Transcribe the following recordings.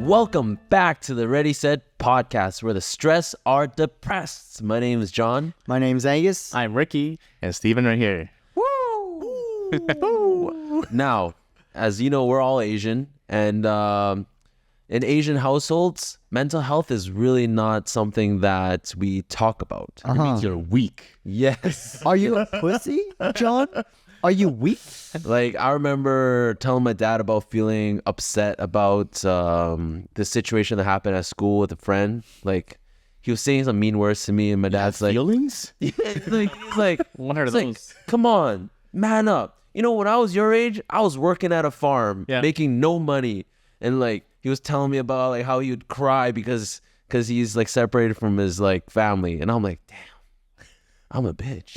Welcome back to the Ready Set podcast, where the stress are depressed. My name is John. My name's Angus. I'm Ricky. And Steven right here. Woo! Now, as you know, we're all Asian, and in Asian households, mental health is really not something that we talk about. It means you're weak. Yes. Are you a pussy, John? Are you weak? Like, I remember telling my dad about feeling upset about the situation that happened at school with a friend. Like, he was saying some mean words to me, and my dad's like, feelings? he's like, What are he's those? like, come on, man up. You know, when I was your age, I was working at a farm, making no money. And like, he was telling me about like how he would cry because he's like separated from his like family. And I'm like, damn, I'm a bitch.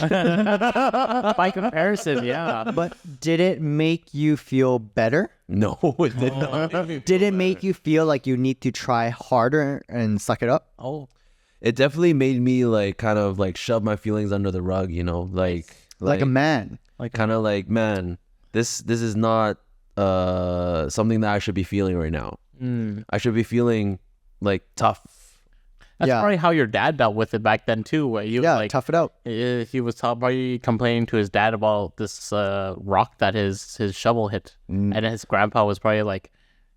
By comparison, yeah. But did it make you feel better? No, it did not. Did it make you feel like you need to try harder and suck it up? Oh, It definitely made me like kind of like shove my feelings under the rug, you know, like Like a man. like kind of like, man, this is not something that I should be feeling right now. I should be feeling like tough. that's Yeah. probably how your dad dealt with it back then too. Where you Yeah, like tough it out. he was probably complaining to his dad about this rock that his shovel hit, and his grandpa was probably like,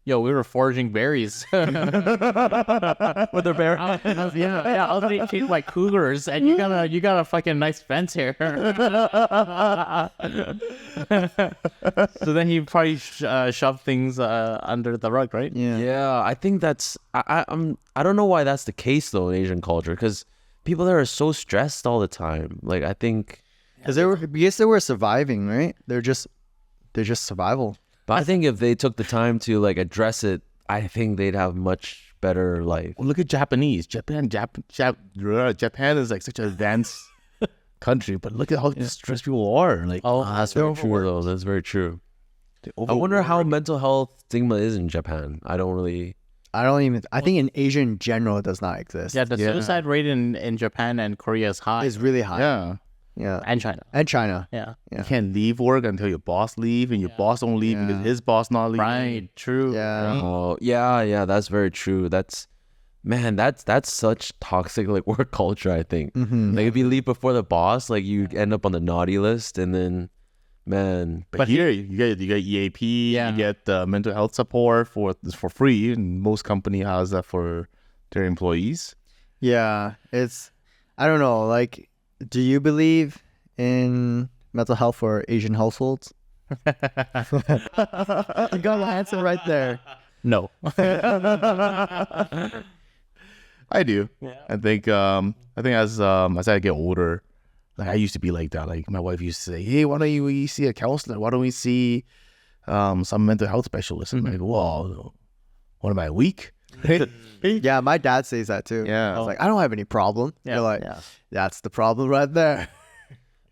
"Yo, we were foraging berries with the bear." I was eating like cougars, and you got a fucking nice fence here. So then he probably shoved things under the rug, right? Yeah, I think that's I don't know why that's the case though in Asian culture, because people there are so stressed all the time. Like, I think, Because they were surviving, right? They're just survival. but I think if they took the time to like address it, I think they'd have much better life. Well, look at Japanese. Japan is like such an advanced country, but look at how stressed people are. Like, That's very true though. That's very true. I wonder how mental health stigma is in Japan. I think in Asia in general it does not exist. the suicide rate in Japan and Korea is high. It's really high. Yeah. Yeah. And China. And China. Yeah. Yeah. You can't leave work until your boss leave, and your boss don't leave because his boss not leaving. Right. True. Yeah. Oh, yeah, that's very true. That's such toxic like work culture, I think. Like, if you leave before the boss, like, you end up on the naughty list, and then, man. But here you get EAP, you get mental health support for free, and most company has that for their employees. Yeah. I don't know, like, do you believe in mental health for Asian households? You got the answer right there. No. I do. Yeah. I think as I get older, like, I used to be like that. Like, my wife used to say, "Hey, why don't we see a counselor? Why don't we see some mental health specialist?" I'm like, "Well, what am I, weak?" Yeah, my dad says that too. Yeah. It's like, I don't have any problem. Yeah. You're like, that's the problem right there.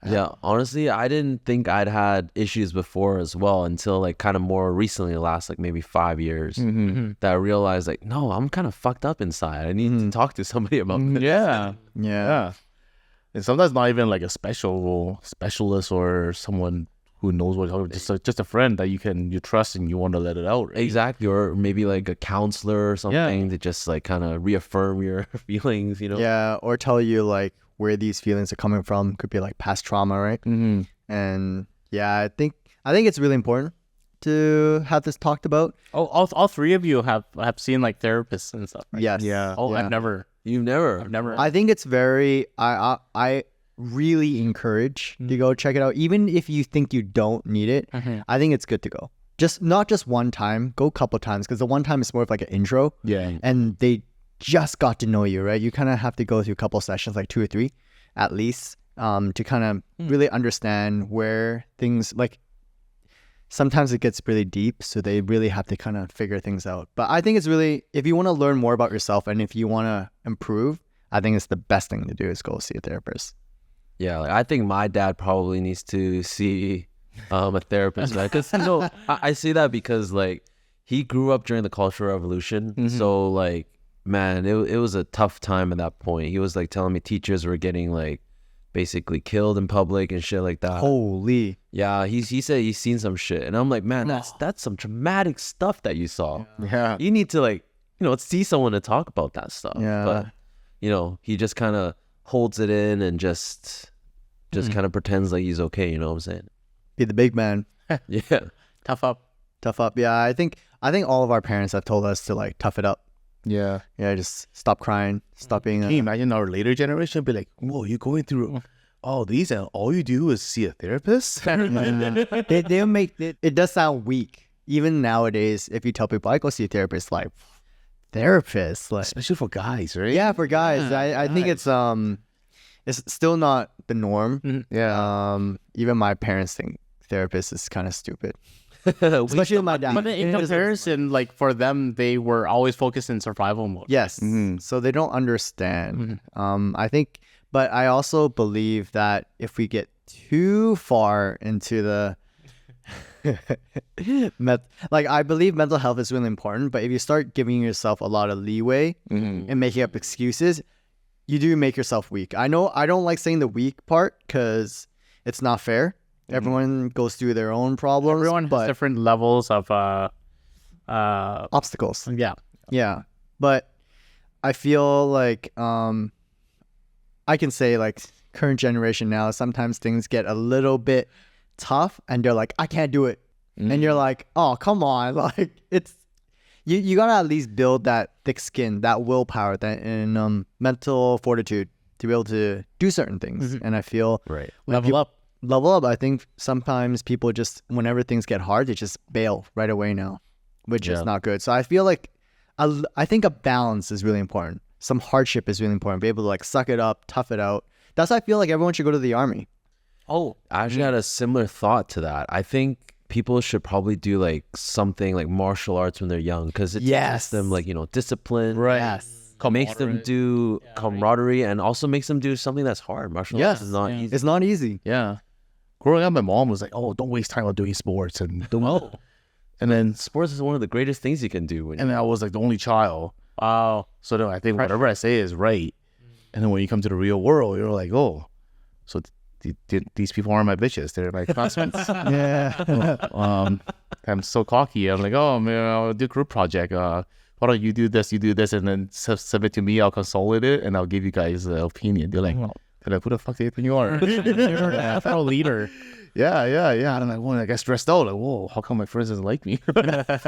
Yeah, honestly, I didn't think I'd had issues before as well until like kind of more recently, the last like maybe 5 years, that I realized like, no, I'm kind of fucked up inside. I need to talk to somebody about this. Yeah. And sometimes not even like a specialist or someone who knows what you're talking about, just a friend that you trust and you want to let it out. Right? Exactly, or maybe like a counselor or something to just like kind of reaffirm your feelings, you know? Yeah, or tell you like where these feelings are coming from. Could be like past trauma, right? And yeah, I think it's really important to have this talked about. Oh, all three of you have seen like therapists and stuff, right? Yes. Yeah. Oh, Yeah. I've never. You've never? I've never. I think it's very. I really encourage to go check it out, even if you think you don't need it. I think it's good to go. Not just one time. Go a couple times, because the one time is more of like an intro. Yeah. And they just got to know you, right? You kind of have to go through a couple sessions, like 2 or 3 at least, to kind of really understand where things like. Sometimes it gets really deep, so they really have to kind of figure things out. But I think it's really, if you want to learn more about yourself and if you want to improve, I think it's the best thing to do is go see a therapist. Yeah, like, I think my dad probably needs to see a therapist, man. Because I say that because like he grew up during the Cultural Revolution, so like, man, it was a tough time at that point. He was like telling me teachers were getting like basically killed in public and shit like that. Holy. Yeah, he said he's seen some shit, and I'm like, man, that's some traumatic stuff that you saw. Yeah. You need to like, see someone to talk about that stuff. Yeah. But he just kind of holds it in and just kind of pretends like he's okay. You know what I'm saying? Be the big man. Yeah. Tough up. Tough up. Yeah, I think all of our parents have told us to like tough it up. Yeah. Yeah, just stop crying, stop being. Can you imagine our later generation be like, "Whoa, you're going through all these, and all you do is see a therapist?" They'll make it. It does sound weak. Even nowadays, if you tell people I go see a therapist, like therapist, like Especially for guys, right? yeah, for guys, I think it's still not the norm. Yeah. Even my parents think therapist is kind of stupid. Especially my dad. But in comparison, like for them, they were always focused in survival mode. Yes. So they don't understand. I think, but I also believe that if we get too far into the I believe mental health is really important, but if you start giving yourself a lot of leeway and making up excuses, you do make yourself weak. I know I don't like saying the weak part because it's not fair. Everyone goes through their own problems. Everyone has different levels of obstacles. Yeah. Yeah. But I feel like I can say like current generation now, sometimes things get a little bit tough and they're like, I can't do it. And you're like, oh, come on. Like it's you gotta at least build that thick skin, that willpower, that and mental fortitude to be able to do certain things. And I feel level up. I think sometimes people just, whenever things get hard, they just bail right away now, which is not good. So I feel like I think a balance is really important. Some hardship is really important. Be able to like suck it up, tough it out. That's why I feel like everyone should go to the army. Oh, I actually had a similar thought to that. I think people should probably do like something like martial arts when they're young, because it teaches them like, discipline. Right. Yes. Makes them do camaraderie and also makes them do something that's hard. Martial arts is not easy. It's not easy. Yeah. Growing up, my mom was like, "Oh, don't waste time on doing sports," and don't. And then sports is one of the greatest things you can do. And then I was like the only child. Wow. So then I think whatever I say is right. And then when you come to the real world, you're like, "Oh, so these people aren't my bitches. They're my classmates." Yeah. I'm so cocky. I'm like, "Oh, man, I'll do a group project. Why don't you do this, and then submit to me. I'll consolidate it, and I'll give you guys an opinion." They're like, "Who the fuck do you think you are?" You're an Afro leader. Yeah. And I'm like, well, I get stressed out. Like, whoa, how come my friends doesn't like me? I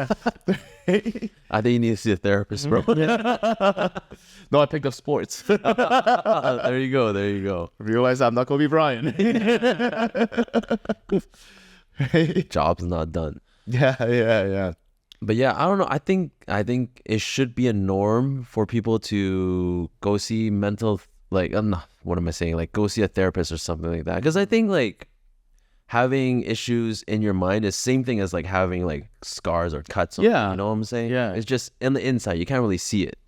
think you need to see a therapist, bro. No, I picked up sports. There you go. Realize I'm not Kobe Bryant. Job's not done. Yeah. But yeah, I don't know. I think it should be a norm for people to go see mental, like, what am I saying? Like, go see a therapist or something like that. Because I think like having issues in your mind is same thing as like having like scars or cuts. You know what I'm saying? Yeah. It's just in the inside. You can't really see it.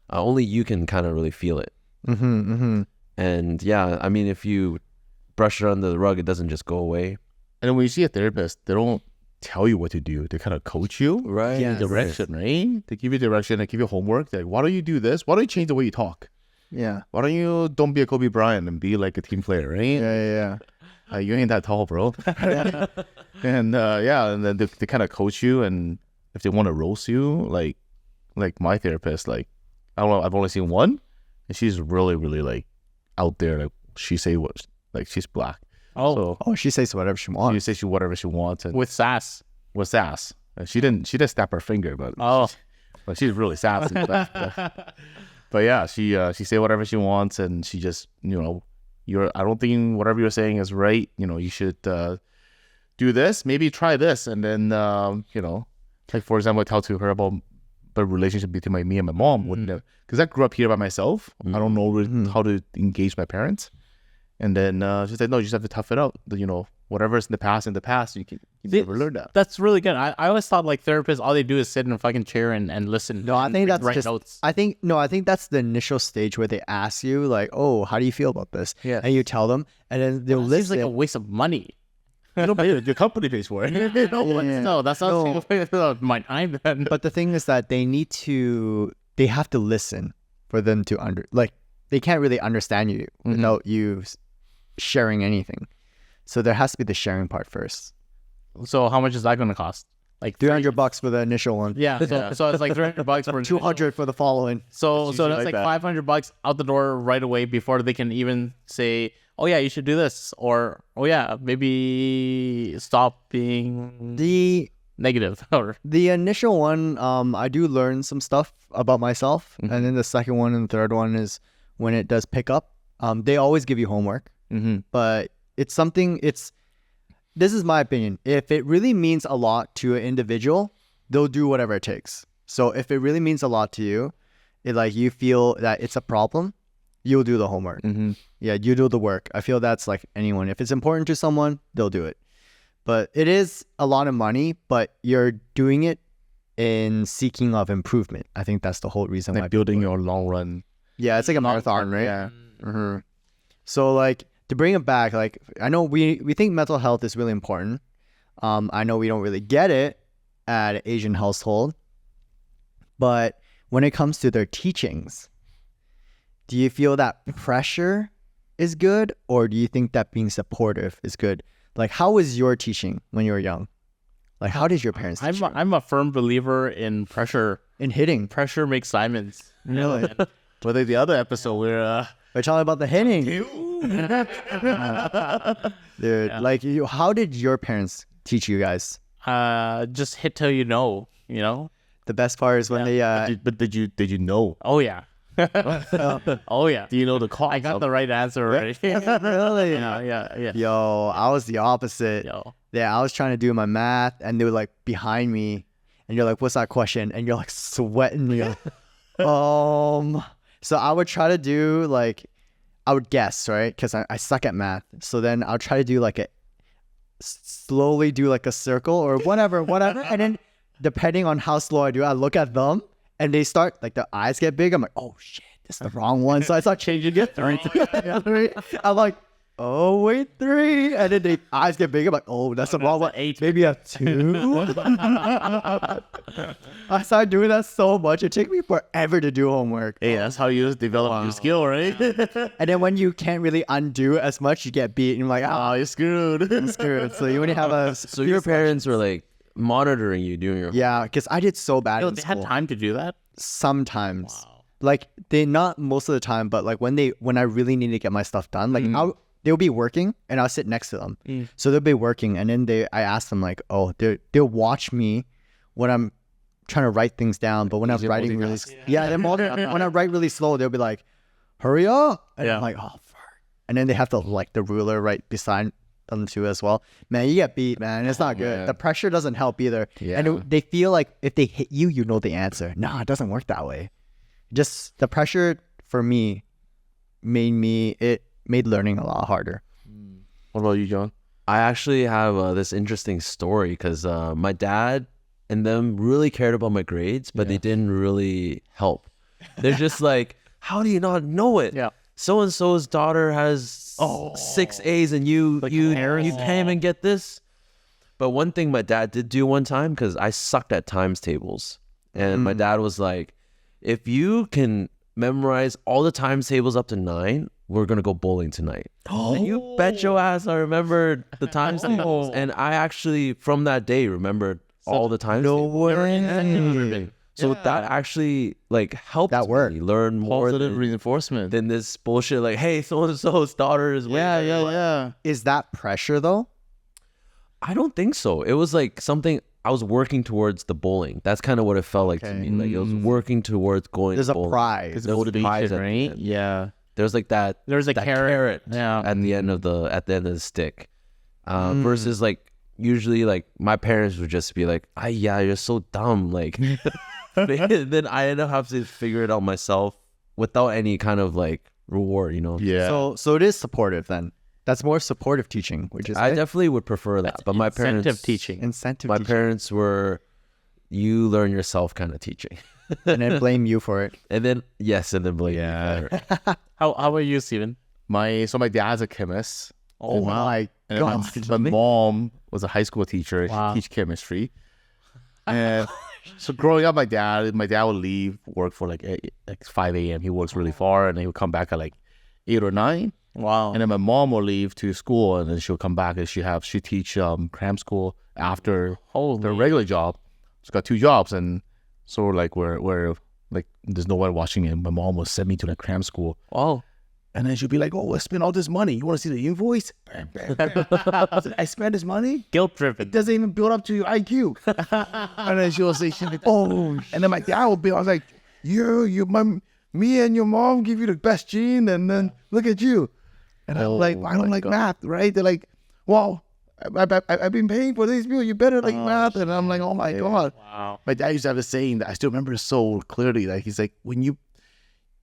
Only you can kind of really feel it. And yeah, I mean, if you brush it under the rug, it doesn't just go away. And then when you see a therapist, they don't tell you what to do. They kind of coach you. Right. Give you direction, right? They give you direction. They give you homework. They're like, why don't you do this? Why don't you change the way you talk? Yeah. Why don't be a Kobe Bryant and be like a team player, right? Yeah. You ain't that tall, bro. And then they kind of coach you, and if they want to roast you, like my therapist, like I don't know, I've only seen one, and she's really, really like out there. Like she say what, like she's black. Oh, she says whatever she wants. She says whatever she wants, and with sass. And she didn't snap her finger, but she's really sassy. But yeah, she say whatever she wants, and she just I don't think whatever you're saying is right. You should do this, maybe try this, and then like for example, I tell to her about the relationship between me and my mom, because I grew up here by myself. I don't know how to engage my parents, and then she said, no, you just have to tough it out. Whatever's in the past, you never learn that. That's really good. I always thought like therapists, all they do is sit in a fucking chair and listen. No, I think that's write just notes. I think that's the initial stage where they ask you like, oh, how do you feel about this? Yeah. And you tell them, and then they'll Seems listen. like a waste of money. You don't pay it. Your company pays for it. No, that's not my time then. But the thing is that they have to listen for them to they can't really understand you without you sharing anything. So there has to be the sharing part first. So how much is that going to cost? Like $300 for the initial one. Yeah. So it's like $300 for $200 for the following. So that's like like that. $500 out the door right away before they can even say, oh yeah, you should do this, or oh yeah, maybe stop being The negative. Or The initial one, I do learn some stuff about myself, and then the second one and the third one is when it does pick up. They always give you homework, but it's something. This is my opinion. If it really means a lot to an individual, they'll do whatever it takes. So if it really means a lot to you, you feel that it's a problem, you'll do the homework. Yeah, you do the work. I feel that's like anyone. If it's important to someone, they'll do it. But it is a lot of money, but you're doing it in seeking of improvement. I think that's the whole reason why. Like building your long run. Yeah, it's like a marathon, right? Yeah. So like to bring it back, like I know we think mental health is really important. I know we don't really get it at an Asian household, but when it comes to their teachings, do you feel that pressure is good, or do you think that being supportive is good? Like, how was your teaching when you were young? Like, how did your parents teach you? I'm a firm believer in pressure. In hitting? Pressure makes diamonds. Really? But like the other episode where We're talking about the hitting. Dude, like, how did your parents teach you guys? Just hit till you know. The best part is when they... but did you know? Oh yeah. Oh yeah. Do you know the cause? I got the right answer already. Really? Yeah. Yo, I was the opposite. Yo. Yeah, I was trying to do my math, and they were like behind me, and you're like, "What's that question?" And you're like sweating. You're like, So I would try to do I would guess, right? Because I suck at math. So then I'll try to do slowly do a circle or whatever, and then depending on how slow I do, I look at them, and they start the eyes get big. I'm like, oh shit, this is the wrong one. So I start changing it. Three. I'm like, oh wait, 3, and then the eyes get big. I'm like, oh, that's the wrong one. 8. Maybe a 2. I started doing that so much. It took me forever to do homework. Hey, that's how you develop your skill, right? And then when you can't really undo as much, you get beat, and you're like, Oh, you're screwed. I'm screwed. So you only have a... So your parents were monitoring you doing your Yeah, because I did so bad in They school. had time to do that. Sometimes. They not most of the time, but when I really need to get my stuff done, they'll be working and I'll sit next to them. So they'll be working, and then I ask them they'll watch me when I'm trying to write things down, but when I'm writing really when I write really slow, they'll be like, hurry up. And I'm like, oh fuck. And then they have the ruler right beside them too as well. Man, you get beat, man. It's not good. Man. The pressure doesn't help either. Yeah. And they feel like if they hit you, you know the answer. No, it doesn't work that way. Just the pressure for me made learning a lot harder. What about you, John? I actually have this interesting story because my dad and them really cared about my grades, but they didn't really help. They're just like, how do you not know it? Yeah. So-and-so's daughter has 6 A's and you can't even get this. But one thing my dad did do one time, because I sucked at times tables. And my dad was like, if you can memorize all the times tables up to 9, we're going to go bowling tonight. And you bet your ass I remembered the times tables. And I actually, from that day, remembered all the times tables. way. So that actually helped That worked. me learn more Positive reinforcement. than this bullshit hey, so-and-so's daughter is way better. Yeah. Is that pressure though? I don't think so. It was something I was working towards the bowling. That's kind of what it felt like to me. It was working towards going There's a bowling. prize. There was prize at the right? end. Yeah. There's that. There's a that carrot. at the end of the stick. Versus usually my parents would just be like, yeah, you're so dumb. Then I end up having to figure it out myself without any kind of reward, Yeah. So it is supportive then. That's more supportive teaching, which is I good. definitely would prefer that. But my parents, Incentive teaching. Incentive my teaching. parents were, you learn yourself kind of teaching. And then blame you for it. And then blame me Yeah. for it. How about you, Steven? My dad's a chemist. Oh my And god. my mom was a high school teacher. Wow. She teach chemistry. And so growing up, my dad would leave work for 5 a.m. He works really far, and he would come back at 8 or 9. Wow. And then my mom will leave to school, and then she'll come back and she teach cram school after the regular job. She's got 2 jobs, and so like we're like there's no one watching it. My mom will send me to the cram school. Oh. And then she'll be like, "Oh, I spent all this money. You want to see the invoice? Bam, bam, bam." I said, "I spent this money. Guilt driven. It doesn't even build up to your IQ." And then she'll say, she's like, "Oh," and then my dad will be, I was like, me and your mom give you the best gene, and then look at you." And I'm like, "I don't like math, right?" They're like, "Well, I've been paying for these people. You better like math." And I'm like, "Oh my God." Wow. My dad used to have a saying that I still remember so clearly. Like he's like, when you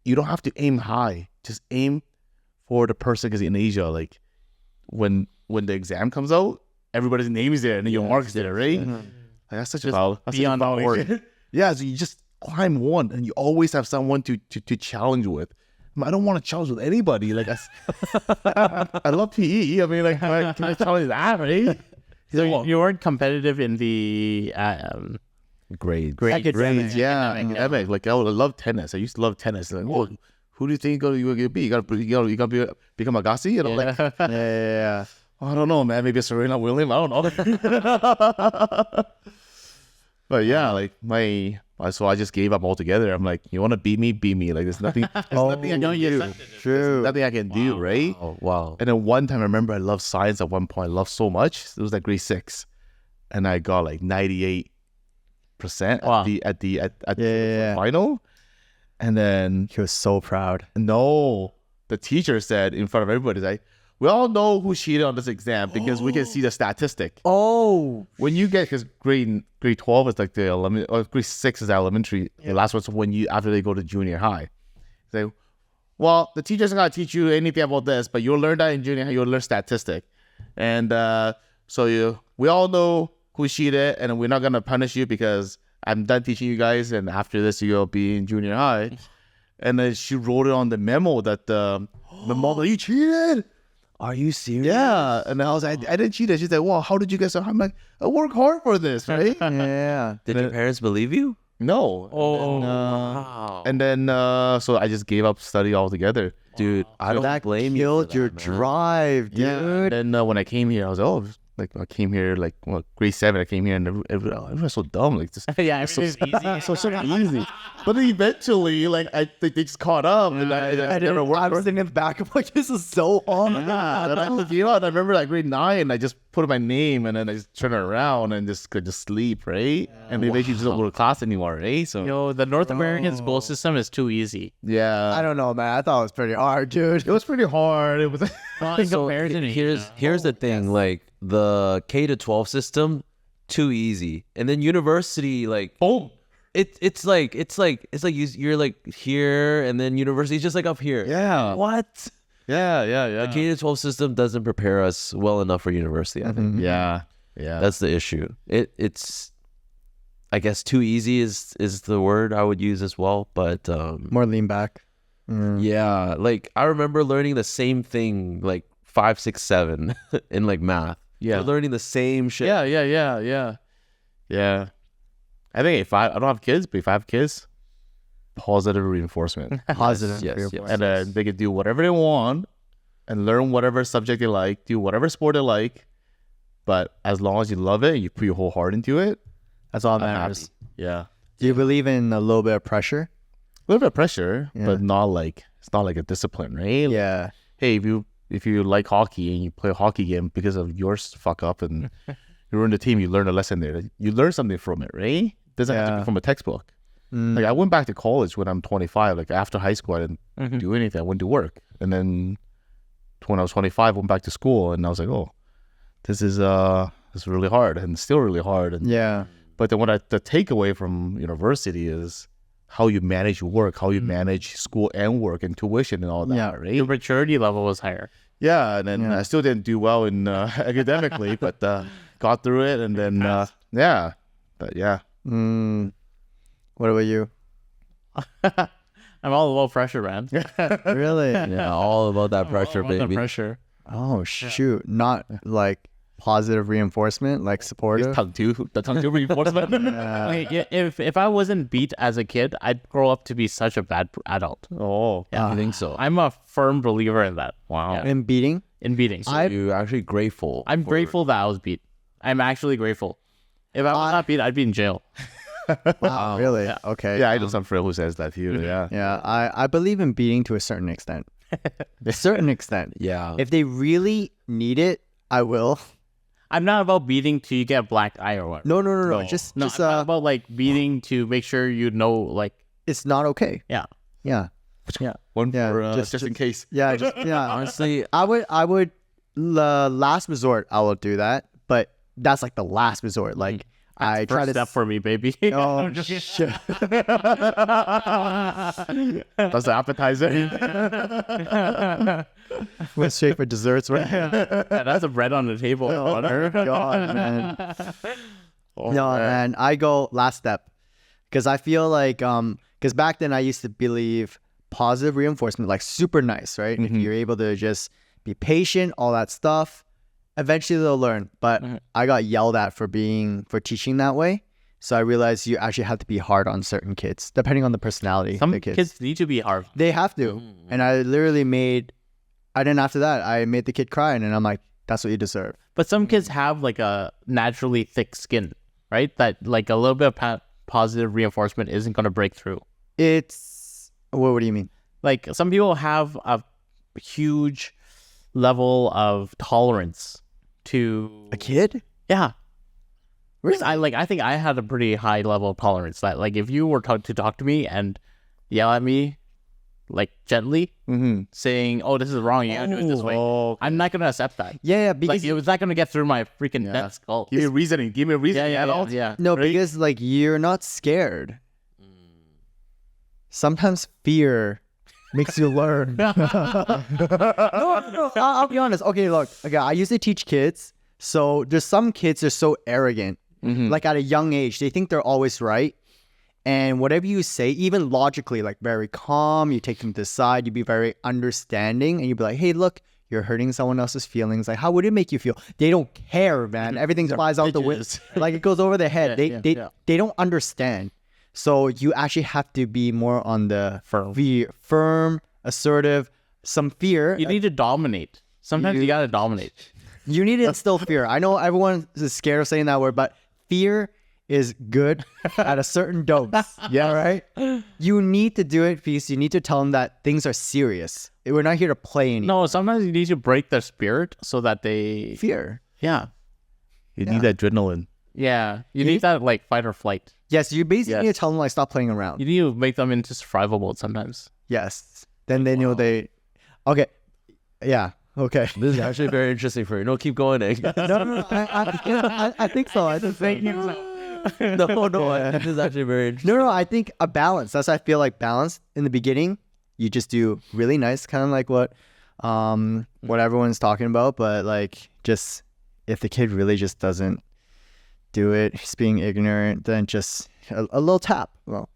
don't have to aim high, just aim for the person. Because in Asia, like when the exam comes out, everybody's name is there and then your mark is there, right? Like, that's such a power word. Yeah, so you just climb one, and you always have someone to challenge with. I don't want to challenge with anybody. Like I love PE. I mean, like can I challenge that, right? So you weren't competitive in the grades. Grades, yeah. Academic. Like I love tennis. I used to love tennis. Like, well, who do you think you're gonna be? You gotta become a Gassi? And I'm like, Yeah. I don't know, man. Maybe a Serena Williams. I don't know. But yeah, like so I just gave up altogether. I'm like, you want to beat me? Beat me. Like there's nothing. Nothing I can do. True. Nothing I can do, right? Oh, wow. And then one time, I remember I loved science at one point. I loved so much. It was like grade 6, and I got like 98% at the final. And then He was so proud. no, the teacher said in front of everybody, like, we all know who cheated on this exam because we can see the statistic. Oh. When you get, because grade 12 is like the or grade 6 is elementary. The last one's when we go to junior high. Say, well, the teacher's not gonna teach you anything about this, but you'll learn that in junior high. You'll learn statistic, and we all know who cheated, and we're not gonna punish you because I'm done teaching you guys, and after this you'll be in junior high. And then she wrote it on the memo that the mom, you cheated. Are you serious? Yeah, and I was like, I didn't cheat. She's like, well, how did you get so? I'm like, I work hard for this, right? Yeah. Did your parents believe you? No. Oh, Wow. And then so I just gave up study altogether. Dude, I don't blame you. Killed for your that, man. drive, dude. Yeah. And then when I came here, I was like, oh, like I came here like grade 7. I came here and everyone's so dumb, like just yeah, it's easy. so easy. But then eventually, like they just caught up, and I never worked. I was thinking back, I'm like, this is so hard. Yeah, and I remember like grade 9, I just put my name, and then I just turn it around and just could just sleep, right? And they basically just don't go to class anymore, right? So The North American school system is too easy. yeah, I don't know, man. I thought it was pretty hard, dude. it was pretty hard. It was In comparison to Here's the thing, like the K to 12 system, too easy, and then university, like boom. it's like you're like here, and then university is just like up here. Yeah, What? yeah. The K to 12 system doesn't prepare us well enough for university. I think Yeah. that's the issue. It's I guess too easy is the word I would use as well, but More lean back. yeah, like I remember learning the same thing like 5, 6, 7 in like math. Yeah. We're learning the same shit. Yeah. I think if I don't have kids, but if I have kids, positive reinforcement. Positive. Yes. And then they can do whatever they want and learn whatever subject they like, do whatever sport they like. But as long as you love it, you put your whole heart into it, That's all that I'm matters. happy. Yeah. Do you believe in a little bit of pressure? A little bit of pressure, Yeah. but not like, it's not like a discipline, right? Yeah. Hey, if you like hockey and you play a hockey game because of your fuck up and you ruin the team, you learn a lesson there. You learn something from it, right? Doesn't have to be from a textbook. Like I went back to college when I'm 25. Like after high school, I didn't do anything. I went to work, and then when I was 25, I went back to school, and I was like, oh, this is really hard, and still really hard. And Yeah. but then the takeaway from university is how you manage your work, how you manage school and work and tuition and all that, Yeah. right? your maturity level was higher. Yeah, and then I still didn't do well in academically, but got through it, and then but yeah. What about you? I'm all low pressure, man. Really? Yeah, all about that pressure, All about the baby. pressure. Oh shoot! Not like positive reinforcement, like supportive. The tongue two reinforcement. Like, if I wasn't beat as a kid, I'd grow up to be such a bad adult. Oh, Yeah. I think so. I'm a firm believer in that. wow. Yeah. In beating. In beating. So You're actually grateful. I'm grateful that I was beat. I'm actually grateful. If I was not beat, I'd be in jail. Wow, really? Okay. Yeah, I know some friend who says that too. Yeah. Yeah, I believe in beating to a certain extent. A certain extent. Yeah. If they really need it, I will. I'm not about beating till you get a black eye or what. No. Just I'm not about like beating to make sure you know, like, it's not okay. yeah. Yeah. One Yeah, for just in case. Yeah, yeah. Honestly, I would last resort I will do that, but that's like the last resort. Like I try First to step for me, baby. Oh shit. That's the appetizer. Went straight for desserts, right? Yeah, that's a bread on the table. Oh my god, man. No, man, I go last step because I feel like because back then I used to believe positive reinforcement like super nice, right? If you're able to just be patient, all that stuff, eventually they'll learn. But I got yelled at for teaching that way. So I realized you actually have to be hard on certain kids, depending on the personality. Some of the kids need to be hard. They have to. And I literally after that, I made the kid cry, and I'm like, that's what you deserve. But some kids have like a naturally thick skin, right? That like a little bit of positive reinforcement isn't going to break through. What do you mean? Like some people have a huge level of tolerance to A kid? Yeah. Really? I think I had a pretty high level of tolerance that like if you were to talk to me and yell at me like gently saying, oh, this is wrong, you gotta do it this way, I'm not gonna accept that. Yeah, because Like it was not gonna get through my freaking dead skull. Give me a reasoning. Give me a reason. Yeah. no, because like you're not scared. Sometimes fear makes you learn. No, I'll be honest. Okay, look. Okay, I used to teach kids. So there's some kids that are so arrogant. Like at a young age, they think they're always right. And whatever you say, even logically, like very calm, you take them to the side, you be very understanding, and you be like, hey, look, you're hurting someone else's feelings. Like, how would it make you feel? They don't care, man. Everything flies out the window. Like it goes over their head. They don't understand. So you actually have to be more on the firm, assertive, some fear. You need to dominate. Sometimes you gotta dominate. You need to instill fear. I know everyone is scared of saying that word, but fear is good at a certain dose. Yeah, right? You need to do it because you need to tell them that things are serious. We're not here to play anymore. No, sometimes you need to break their spirit so that they... Fear. Yeah. You need adrenaline. Yeah. You need that like fight or flight. Yes, you basically need to tell them like stop playing around. You need to make them into survival mode sometimes. Yes. Then they know they... Okay. Yeah. Okay. This is actually very interesting for you. No, keep going, Nick. No. I think so. I just think... No. This is actually very interesting. No. I think a balance. That's why I feel like balance in the beginning. You just do really nice, kind of like what everyone's talking about. But like, just if the kid really just doesn't do it, he's being ignorant, then just a little tap. Well,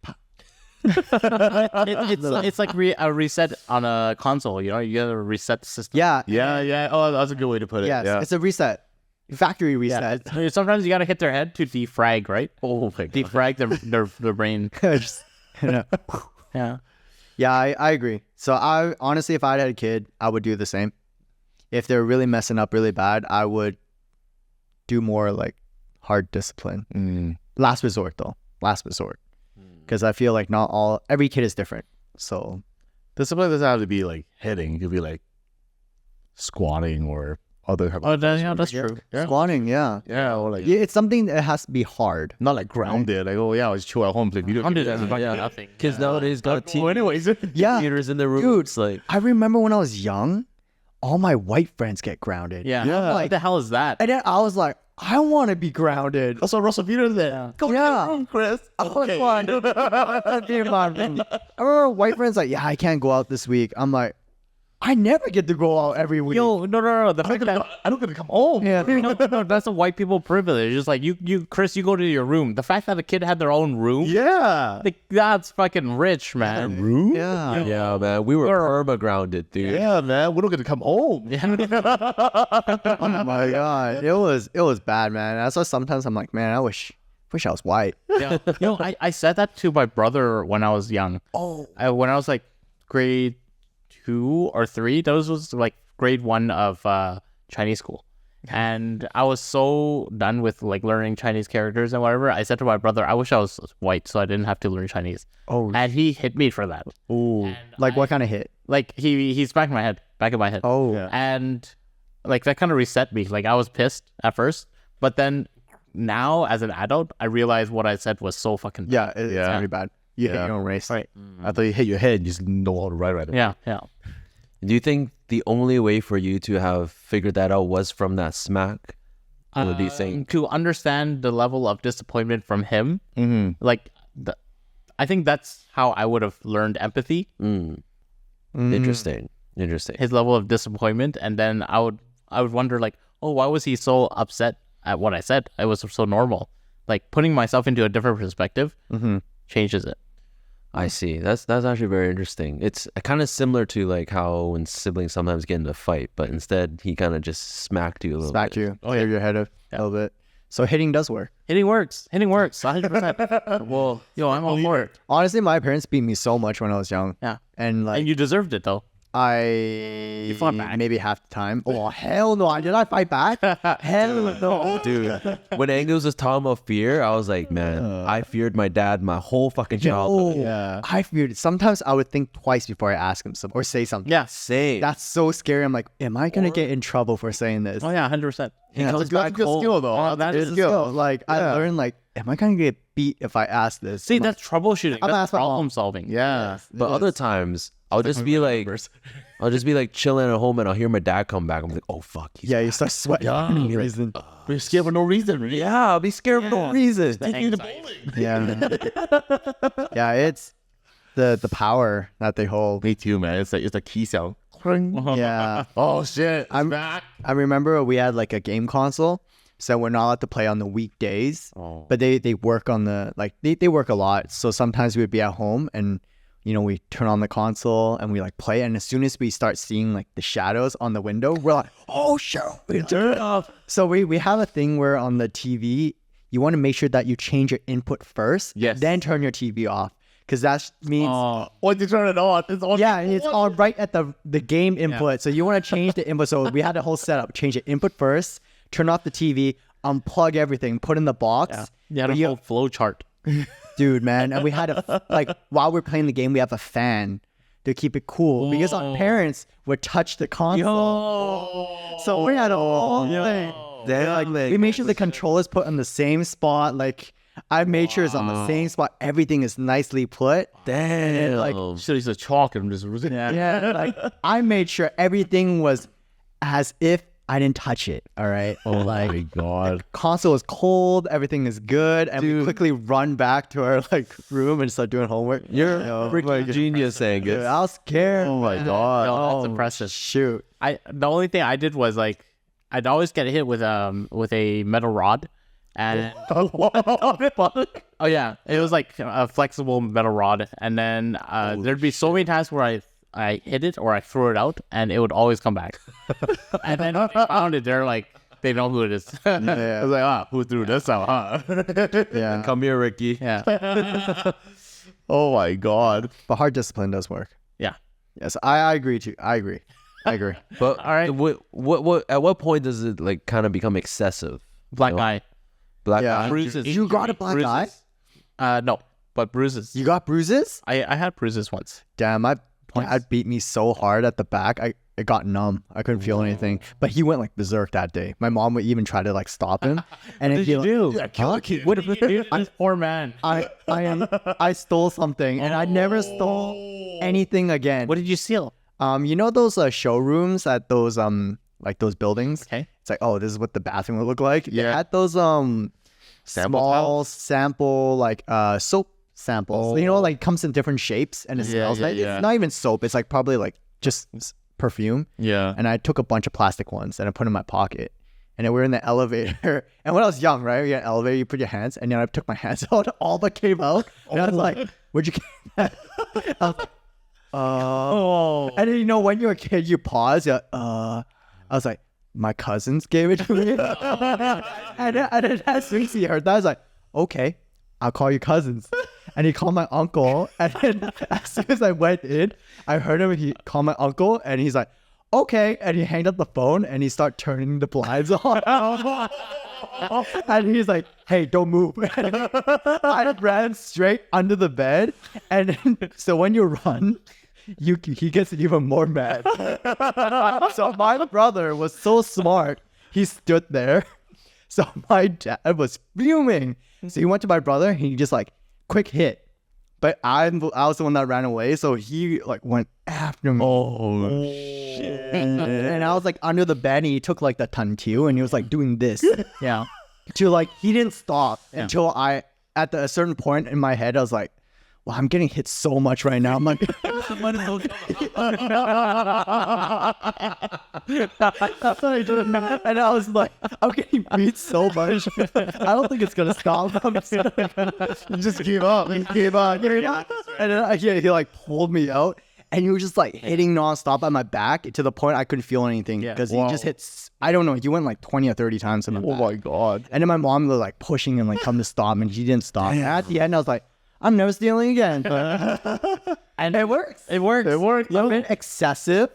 it's like a reset on a console. You know, you gotta reset the system. yeah. Oh, that's a good way to put it. Yes, Yeah. it's a reset. Factory reset. Yeah. Sometimes you gotta hit their head to defrag, right? Oh my God. Defrag their brain. Just, Yeah. Yeah, I agree. So I honestly, if I had a kid, I would do the same. If they're really messing up really bad, I would do more like hard discipline. Last resort though. Last resort. Because I feel like every kid is different. So Discipline doesn't have to be like hitting. It could be like squatting or other. That's true. Yeah. squatting, yeah. Yeah, or like Yeah, it's something that has to be hard. not like grounded. Like, oh yeah, I was chill at home, play video games. Nothing. Kids nowadays got anyways. Yeah. computers in their rooms. Dude, It's like, I remember when I was young, all my white friends get grounded. Yeah. Yeah. What the hell is that? And then I was like, I want to be grounded. Also, Russell Peter's there. Go yeah. Chris. I was like, I remember white friends like, yeah, I can't go out this week. I'm like, I never get to go out every week. Yo, no. The fact that I don't get to come home. Yeah. no, that's a white people privilege. It's like Chris, you go to your room. The fact that the kid had their own room, Yeah. like, that's fucking rich, man. Room? Yeah. Yeah, man. We were perma grounded, dude. Yeah, man. We don't get to come home. Oh my god, it was bad, man. That's why sometimes I'm like, man, I wish I was white. Yeah. I said that to my brother when I was young. When I was like grade 2 or 3, those was like grade 1 of Chinese school. And I was so done with like learning Chinese characters and whatever. I said to my brother, I wish I was white so I didn't have to learn Chinese. Oh, And he hit me for that. ooh, like what kind of hit? Like he smacked my head, back of my head. Oh, And like that kind of reset me. Like I was pissed at first, but then now as an adult, I realized what I said was so fucking bad. yeah, it's Yeah. very bad. You hit Yeah. your own race. Right. I thought you hit your head. You just know how to write right away. Yeah. Do you think the only way for you to have figured that out was from that smack? Or do you think? To understand the level of disappointment from him, Mm-hmm. like I think that's how I would have learned empathy. Interesting. His level of disappointment, and then I would wonder like, oh, why was he so upset at what I said? It was so normal. Like putting myself into a different perspective changes it. I see. That's actually very interesting. It's kind of similar to like how when siblings sometimes get into a fight, but instead he kind of just smacked you a little Smack bit. you, clear your head a little bit. So hitting does work. Hitting works. 100%. Well, I'm all for it. Honestly, my parents beat me so much when I was young. Yeah. And like And you deserved it though. I fought back? maybe half the time. Oh hell no! Did I fight back? Hell no, Dude, when Angus was talking about fear, I was like, man, I feared my dad my whole fucking childhood. Oh, I feared it. Sometimes I would think twice before I ask him something or say something. Yeah. Same. That's so scary. I'm like, am I gonna get in trouble for saying this? Oh yeah, 100%. Yeah, comes it's back good home. skill though. Oh, that It's is a skill. Like I learned, like, am I gonna get beat if I ask this? See, I'm like, that's troubleshooting. I'm That's asking my mom. problem solving. Yeah. But other times, I'll just be like chilling at home and I'll hear my dad come back. I'm like, oh fuck. He's yeah, you start sweating. Yeah. for no reason. We're scared for no reason. Really. Yeah, I'll be scared for no reason. Yeah, yeah. It's the power that they hold. Me too, man. It's a key sound. Yeah. Oh shit. I'm back. I remember we had like a game console, so we're not allowed to play on the weekdays. Oh. But they work on the they work a lot. So sometimes we'd be at home and we turn on the console and we like play, and as soon as we start seeing like the shadows on the window, we're like, oh shit, we turn it off. So we have a thing where on the TV you want to make sure that you change your input first, Yes. then turn your TV off. Because that means Once you turn it on, it's on. yeah, it's on right at the game input. So you want to change the input. So we had a whole setup. Change the input first, turn off the TV, unplug everything, put in the box. Yeah, But the whole flow chart. dude, man. And we had like while we're playing the game, we have a fan to keep it cool because our parents would touch the console. So we had a whole thing. Damn, like, We made sure the controller's put on the same spot. Like I made sure it's on the same spot. Everything is nicely put. damn. like, Shit, he's a chalk and just Yeah, like I made sure everything was as if I didn't touch it. All right. Oh my god. Console is cold. Everything is good, and we quickly run back to our like room and start doing homework. You're a freaking genius, Angus. Dude, I was scared. Oh my god. No, that's impressive. Shoot. The only thing I did was like I'd always get hit with a metal rod, and oh yeah, it was like a flexible metal rod, and then there'd be so many times where I hit it or I threw it out, and it would always come back. And then when they found it, they're like, they know who it is. I was like, who threw this out, huh? Yeah. Come here, Ricky. Yeah, Oh my god. But hard discipline does work. yeah. Yes, I agree too. I agree. But All right. what at what point does it like kind of become excessive? Black eye, Black Yeah. eye? bruises. You got a black eye? No, but bruises. You got bruises? I had bruises once. Damn, my dad beat me so hard at the back. It got numb. I couldn't feel anything. But he went like berserk that day. My mom would even try to like stop him. And What did you do? Kill a kid. What did you do? This poor man. I stole something, and I never stole anything again. What did you steal? You know those showrooms at those like those buildings? Okay. It's like, oh, this is what the bathroom would look like. They Yeah. had those small sample like soap samples. You know, like comes in different shapes and it smells like yeah. it's not even soap. It's like probably like just perfume. Yeah. And I took a bunch of plastic ones and I put in my pocket. And then we're in the elevator. And when I was young, right? You're in the elevator, you put your hands. And then I took my hands out. All but came out. And I was like, where'd you get that? I was like, And then, you know, when you're a kid, you pause. I was like, my cousins gave it to me. and then as soon as he heard that, I was like, okay, I'll call your cousins. And he called my uncle. And then as soon as I went in, I heard him. He called my uncle. And he's like, okay. And he hanged up the phone. And he started turning the blinds on. And he's like, hey, don't move. I ran straight under the bed. And then, so when you run, he gets even more mad. So my brother was so smart. He stood there. So my dad was fuming. So he went to my brother. And he just like, quick hit. But I was the one that ran away. So he like went after me. Oh, shit. And I was like under the bed. And he took like the tantiu. And he was like doing this. Yeah. To like, he didn't stop until at a certain point in my head, I was like, well, I'm getting hit so much right now. I'm like, and I was like, I'm getting beat so much. I don't think it's gonna stop. Just give up. Give up. And then he like pulled me out, and he was just like hitting nonstop at my back to the point I couldn't feel anything because he just hit. I don't know. He went like 20 or 30 times in my back. My God. And then my mom was like pushing and like come to stop, and she didn't stop. And at the end, I was like, I'm never stealing again. And it works. It works. It worked. A little bit excessive,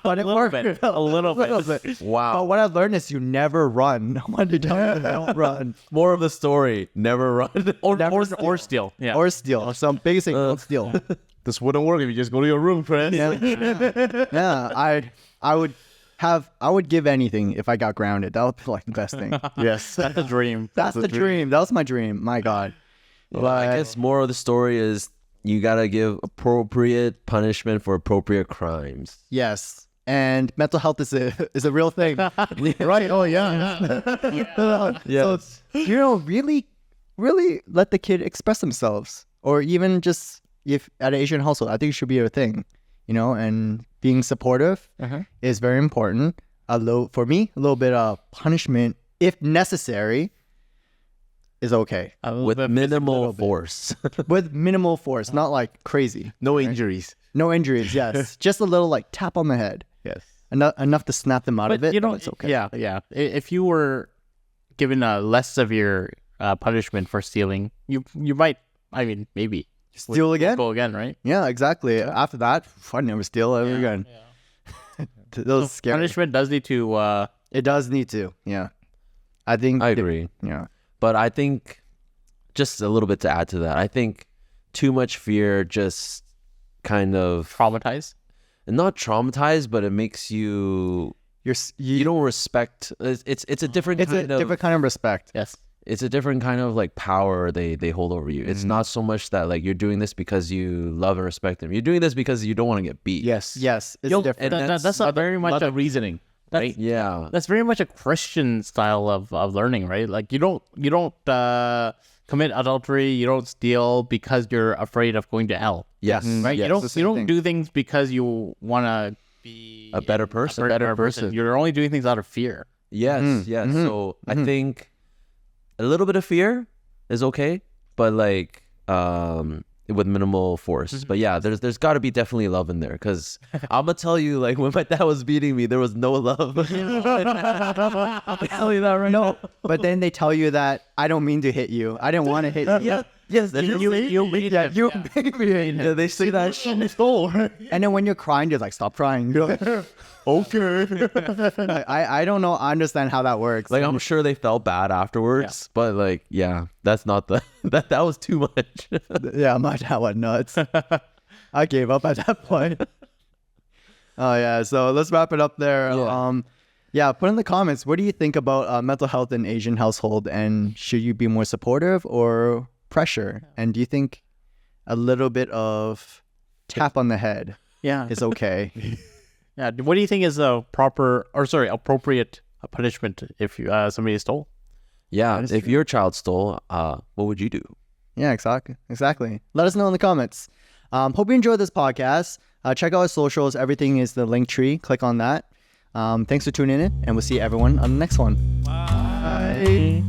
but it worked. A little bit. Wow. But what I've learned is you never run. When you don't run. More of the story. Never run. Or steal. Yeah. Or steal. Some basic don't steal. This wouldn't work if you just go to your room, friend. Yeah. I would give anything if I got grounded. That would be like the best thing. Yes. That's a dream. That's the dream. That was my dream. My God. Well, I guess more of the story is you gotta give appropriate punishment for appropriate crimes. Yes. And mental health is a real thing. Right. Oh, yeah. So, you know, really let the kid express themselves. Or even just if at an Asian household, I think it should be a thing, you know, and being supportive is very important. For me, a little bit of punishment, if necessary, is okay. With minimal force. With minimal force, not like crazy. No injuries. No injuries, yes. Just a little like tap on the head. Yes. Enough to snap them out of it. You know, it's okay. Yeah. If you were given a less severe punishment for stealing, you might, I mean, maybe Steal again? go again, right? Yeah, exactly. After that, I never steal ever again. Those scary. Punishment does need to. It does need to. Yeah. I think. I agree. Yeah. But I think, just a little bit to add to that, I think too much fear just kind of Traumatized? Not traumatized, but it makes you don't respect. It's a different different kind of respect. Yes. It's a different kind of like power they hold over you. It's not so much that like you're doing this because you love and respect them. You're doing this because you don't want to get beat. Yes. It's different. And That's not very much a reasoning. Right? Yeah. That's very much a Christian style of learning, right? Like you don't commit adultery, you don't steal because you're afraid of going to hell. Yes. Right? Yes. You don't do things because you want to be a better person. A better person. You're only doing things out of fear. Yes. Yes. So I think a little bit of fear is okay, but like with minimal force. But yeah, there's got to be definitely love in there, because I'm gonna tell you, like when my dad was beating me, there was no love. I'm telling you that right now. But then they tell you that I don't mean to hit you. I didn't want to hit you. Yeah. Yes, you make me. Yeah, they say that shit in the store. And then when you're crying, they're like, "Stop crying." You're like, okay. I don't know. I understand how that works. Like I'm sure they felt bad afterwards, but like that's not that was too much. Yeah, my dad went nuts. I gave up at that point. Oh yeah, so let's wrap it up there. Yeah. Put in the comments, what do you think about mental health in Asian household, and should you be more supportive or pressure? And do you think a little bit of tap on the head is okay? Yeah. What do you think is appropriate punishment if somebody stole? Yeah, if your child stole, what would you do? Yeah, exactly. Let us know in the comments. Hope you enjoyed this podcast. Check out our socials. Everything is the link tree. Click on that. Thanks for tuning in, and we'll see everyone on the next one. Bye.